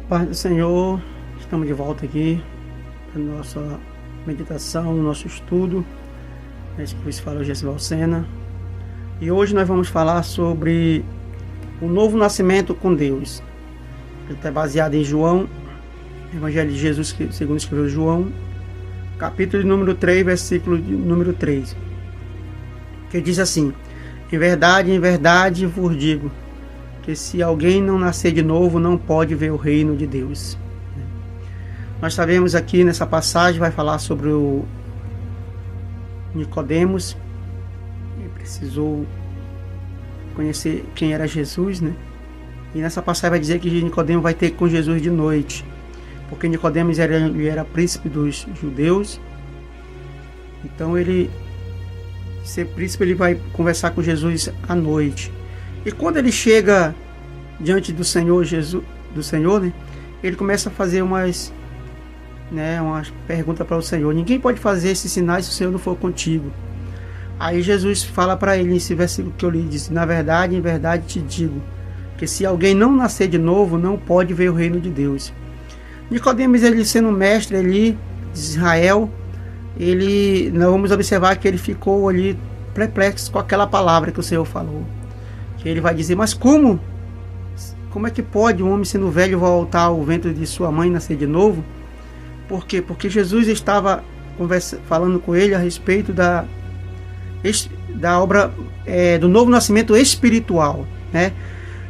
Paz do Senhor, estamos de volta aqui para nossa meditação, nosso estudo. Esse que vos fala é o Gessival Sena. E hoje nós vamos falar sobre o novo nascimento com Deus. Ele está baseado em João, Evangelho de Jesus, segundo escreveu João, capítulo de número 3, versículo de número 3. Que diz assim: em verdade vos digo, que se alguém não nascer de novo, não pode ver o reino de Deus. Nós sabemos aqui nessa passagem, vai falar sobre o Nicodemos, que precisou conhecer quem era Jesus, né? E nessa passagem vai dizer que Nicodemos vai ter com Jesus de noite, porque Nicodemos era príncipe dos judeus. Então ele, ser príncipe, ele vai conversar com Jesus à noite. E quando ele chega diante do Senhor Jesus, né, ele começa a fazer umas perguntas para o Senhor. Ninguém pode fazer esses sinais se o Senhor não for contigo. Aí Jesus fala para ele nesse versículo que eu li, diz: em verdade te digo, que se alguém não nascer de novo, não pode ver o reino de Deus. Nicodemos, ele sendo mestre ali de Israel, nós vamos observar que ele ficou ali perplexo com aquela palavra que o Senhor falou. Ele vai dizer: mas como é que pode um homem sendo velho voltar ao ventre de sua mãe e nascer de novo? Por quê? Porque Jesus estava falando com ele a respeito da obra do novo nascimento espiritual, né?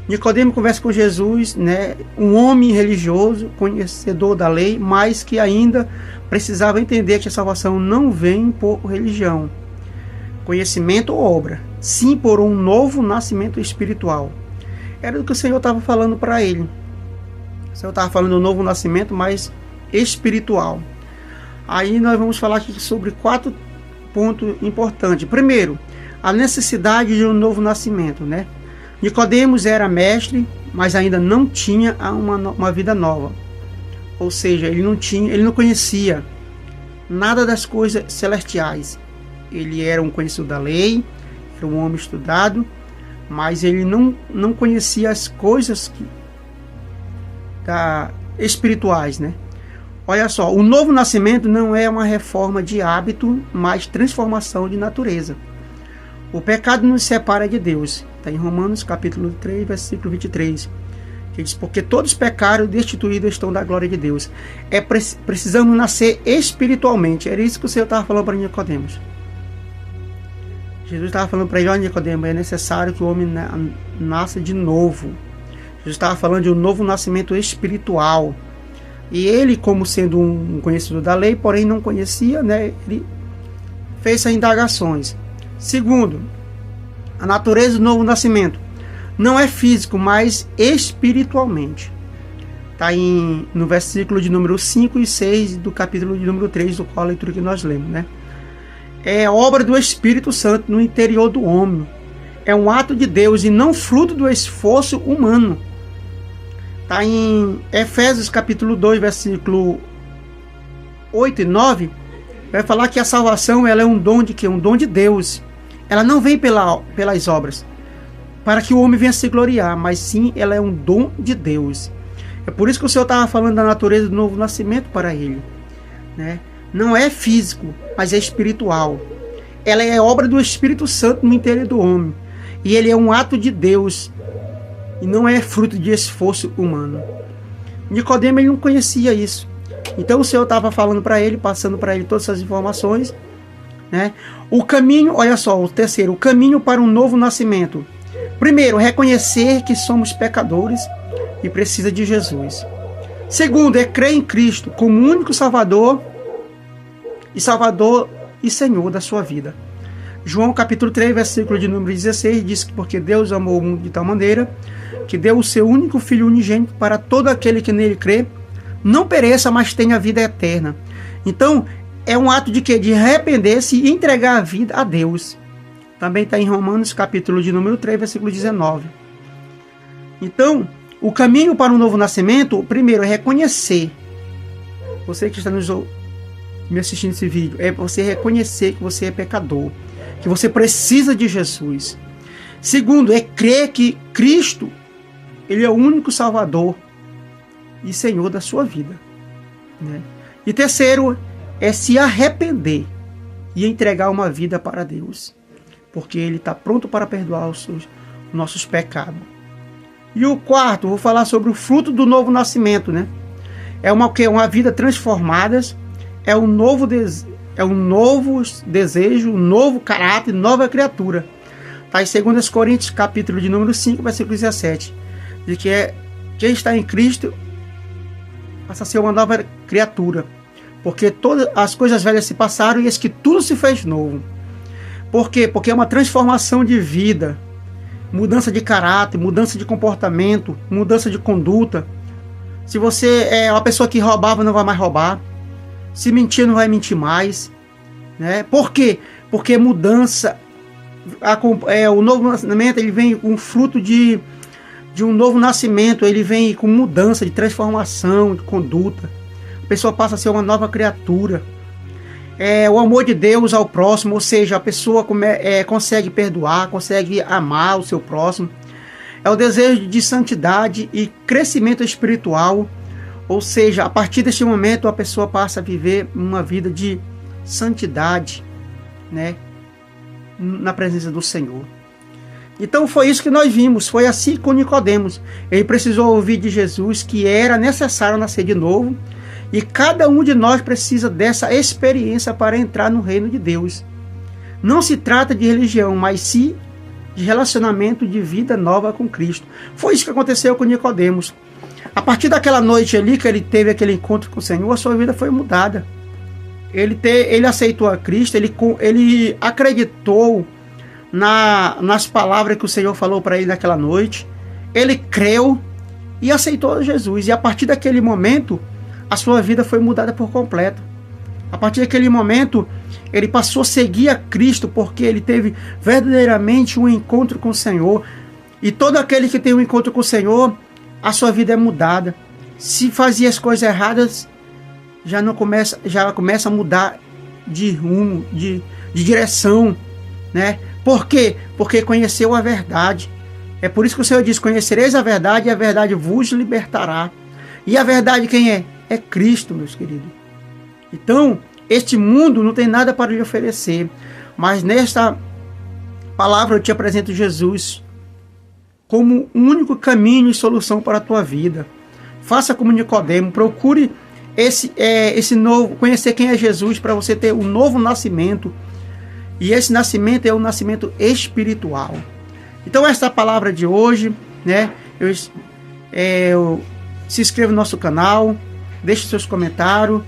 Nicodemo conversa com Jesus, né? Um homem religioso, conhecedor da lei, mas que ainda precisava entender que a salvação não vem por religião, conhecimento ou obra, sim por um novo nascimento espiritual. Era o que o Senhor estava falando para ele. O Senhor estava falando do novo nascimento, mas espiritual. Aí nós vamos falar aqui sobre 4 pontos importantes. Primeiro, a necessidade de um novo nascimento, né? Nicodemos era mestre, mas ainda não tinha uma vida nova. Ou seja, ele não conhecia nada das coisas celestiais. Ele era um conhecedor da lei, era um homem estudado, mas ele não conhecia as coisas espirituais, né? Olha só, o novo nascimento não é uma reforma de hábito, mas transformação de natureza. O pecado nos separa de Deus. Está em Romanos capítulo 3, versículo 23. Que diz: porque todos pecaram e destituídos estão da glória de Deus. Precisamos nascer espiritualmente. Era isso que o Senhor estava falando para Nicodemos. Jesus estava falando para ele: olha, Nicodemo, é necessário que o homem nasça de novo. Jesus estava falando de um novo nascimento espiritual. E ele, como sendo um conhecedor da lei, porém não conhecia, né? Ele fez essas indagações. Segundo, a natureza do novo nascimento não é físico, mas espiritualmente. Está no versículo de número 5 e 6 do capítulo de número 3, do qual a leitura que nós lemos, né? É obra do Espírito Santo no interior do homem. É um ato de Deus e não fruto do esforço humano. Está em Efésios capítulo 2, versículo 8 e 9. Vai falar que a salvação, ela é um dom de quê? Um dom de Deus. Ela não vem pelas obras, para que o homem venha se gloriar, mas sim, ela é um dom de Deus. É por isso que o Senhor estava falando da natureza do novo nascimento para ele, né? Não é físico, mas é espiritual. Ela é obra do Espírito Santo no interior do homem. E ele é um ato de Deus. E não é fruto de esforço humano. Nicodemo, ele não conhecia isso. Então o Senhor estava falando para ele, passando para ele todas essas informações, né? O caminho, olha só, o terceiro, o caminho para um novo nascimento. Primeiro, reconhecer que somos pecadores e precisa de Jesus. Segundo, é crer em Cristo como único Salvador e Senhor da sua vida. João capítulo 3, versículo de número 16 diz que porque Deus amou o mundo de tal maneira que deu o seu único Filho unigênito para todo aquele que nele crê, não pereça, mas tenha vida eterna. Então, é um ato de quê? De arrepender-se e entregar a vida a Deus. Também está em Romanos capítulo de número 3, versículo 19. Então, o caminho para um novo nascimento, primeiro, é reconhecer. Você que está me assistindo esse vídeo, é você reconhecer que você é pecador, que você precisa de Jesus. Segundo, é crer que Cristo, ele é o único Salvador e Senhor da sua vida, né? E terceiro é se arrepender e entregar uma vida para Deus, porque Ele está pronto para perdoar os nossos pecados. E o quarto, vou falar sobre o fruto do novo nascimento, né? É uma vida transformada, é um novo desejo, um novo caráter, nova criatura. Está em 2 Coríntios, capítulo de número 5, versículo 17. Diz que quem está em Cristo passa a ser uma nova criatura. Porque todas as coisas velhas se passaram e eis que tudo se fez novo. Por quê? Porque é uma transformação de vida, mudança de caráter, mudança de comportamento, mudança de conduta. Se você é uma pessoa que roubava, não vai mais roubar. Se mentir, não vai mentir mais, né? Por quê? Porque mudança, o novo nascimento, ele vem com fruto de um novo nascimento, ele vem com mudança, de transformação, de conduta. A pessoa passa a ser uma nova criatura. O amor de Deus ao próximo, ou seja, a pessoa consegue perdoar, consegue amar o seu próximo. É o desejo de santidade e crescimento espiritual. Ou seja, a partir deste momento a pessoa passa a viver uma vida de santidade, né, na presença do Senhor. Então foi isso que nós vimos, foi assim com Nicodemos. Ele precisou ouvir de Jesus que era necessário nascer de novo, e cada um de nós precisa dessa experiência para entrar no reino de Deus. Não se trata de religião, mas sim de relacionamento de vida nova com Cristo. Foi isso que aconteceu com Nicodemos. A partir daquela noite ali que ele teve aquele encontro com o Senhor, a sua vida foi mudada. Ele aceitou a Cristo, ele acreditou nas palavras que o Senhor falou para ele naquela noite. Ele creu e aceitou Jesus. E a partir daquele momento, a sua vida foi mudada por completo. A partir daquele momento, ele passou a seguir a Cristo, porque ele teve verdadeiramente um encontro com o Senhor. E todo aquele que tem um encontro com o Senhor, a sua vida é mudada. Se fazia as coisas erradas, já começa a mudar de rumo, de direção, né? Por quê? Porque conheceu a verdade. É por isso que o Senhor diz: conhecereis a verdade e a verdade vos libertará. E a verdade quem é? É Cristo, meus queridos. Então, este mundo não tem nada para lhe oferecer, mas nesta palavra eu te apresento Jesus como o único caminho e solução para a tua vida. Faça como Nicodemo, procure esse novo, conhecer quem é Jesus, para você ter um novo nascimento. E esse nascimento é um nascimento espiritual. Então esta é a palavra de hoje, né? Se inscreva no nosso canal, deixe seus comentários,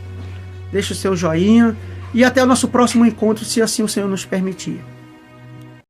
deixe o seu joinha, e até o nosso próximo encontro, se assim o Senhor nos permitir.